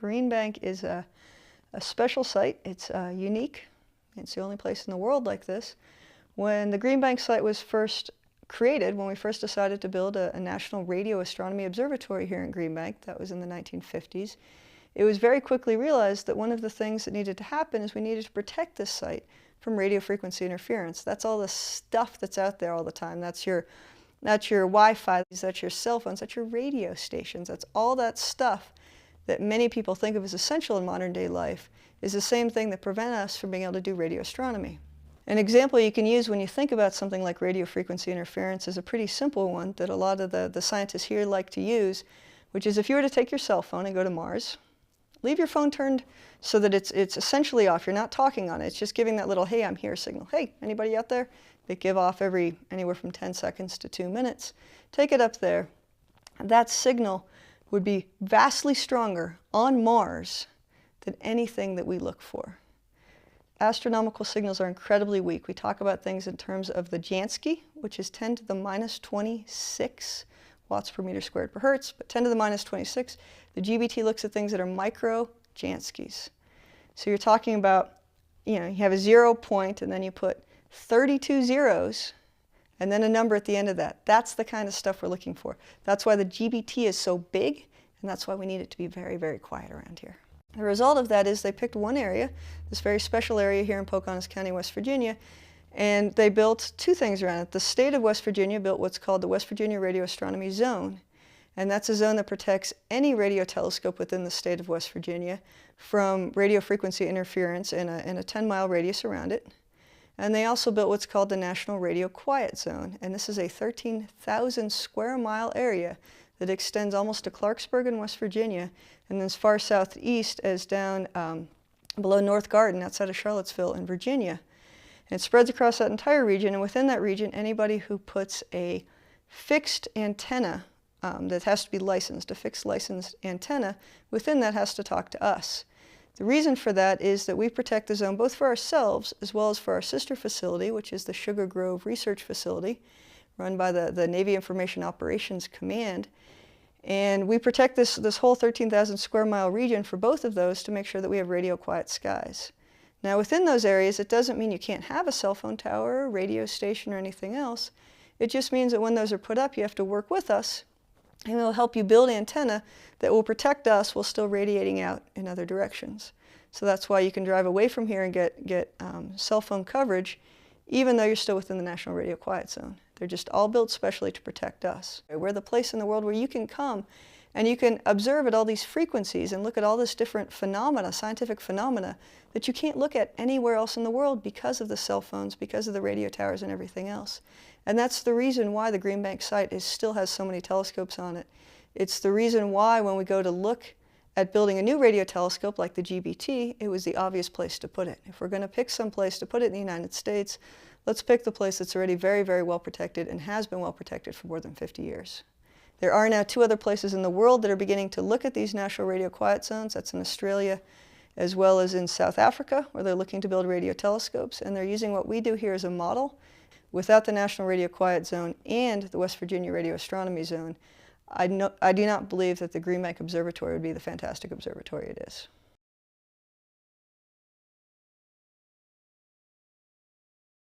Green Bank is a special site. It's unique. It's the only place in the world like this. When the Green Bank site was first created, when we first decided to build a national radio astronomy observatory here in Green Bank, that was in the 1950s, it was very quickly realized that one of the things that needed to happen is we needed to protect this site from radio frequency interference. That's all the stuff that's out there all the time. That's your Wi-Fi, that's your cell phones, that's your radio stations. That's all that stuff that many people think of as essential in modern day life is the same thing that prevent us from being able to do radio astronomy. An example you can use when you think about something like radio frequency interference is a pretty simple one that a lot of the scientists here like to use, which is if you were to take your cell phone and go to Mars, leave your phone turned so that it's essentially off. You're not talking on it. It's just giving that little, hey, I'm here signal. Hey, anybody out there? They give off anywhere from 10 seconds to 2 minutes. Take it up there. That signal would be vastly stronger on Mars than anything that we look for. Astronomical signals are incredibly weak. We talk about things in terms of the Jansky, which is 10 to the minus 26 watts per meter squared per hertz, but 10 to the minus 26. The GBT looks at things that are micro Janskys. So you're talking about, you have a 0 point and then you put 32 zeros and then a number at the end of that. That's the kind of stuff we're looking for. That's why the GBT is so big, and that's why we need it to be very, very quiet around here. The result of that is they picked one area, this very special area here in Pocahontas County, West Virginia, and they built two things around it. The state of West Virginia built what's called the West Virginia Radio Astronomy Zone, and that's a zone that protects any radio telescope within the state of West Virginia from radio frequency interference in a 10-mile radius around it. And they also built what's called the National Radio Quiet Zone, and this is a 13,000 square mile area that extends almost to Clarksburg in West Virginia, and then as far southeast as down below North Garden outside of Charlottesville in Virginia. And it spreads across that entire region, and within that region, anybody who puts a fixed antenna that has to be licensed, a fixed licensed antenna, within that has to talk to us. The reason for that is that we protect the zone both for ourselves as well as for our sister facility, which is the Sugar Grove Research Facility, run by the Navy Information Operations Command. And we protect this whole 13,000 square mile region for both of those to make sure that we have radio quiet skies. Now within those areas, it doesn't mean you can't have a cell phone tower, or radio station, or anything else. It just means that when those are put up, you have to work with us, and we'll help you build antenna that will protect us while still radiating out in other directions. So that's why you can drive away from here and get cell phone coverage, even though you're still within the National Radio Quiet Zone. They're just all built specially to protect us. We're the place in the world where you can come and you can observe at all these frequencies and look at all this different phenomena, scientific phenomena, that you can't look at anywhere else in the world because of the cell phones, because of the radio towers and everything else. And that's the reason why the Green Bank site still has so many telescopes on it. It's the reason why when we go to look at building a new radio telescope like the GBT, it was the obvious place to put it. If we're going to pick some place to put it in the United States, let's pick the place that's already very, very well protected and has been well protected for more than 50 years. There are now 2 other places in the world that are beginning to look at these national radio quiet zones. That's in Australia as well as in South Africa, where they're looking to build radio telescopes, and they're using what we do here as a model. Without the National Radio Quiet Zone and the West Virginia Radio Astronomy Zone, I do not believe that the Green Bank Observatory would be the fantastic observatory it is.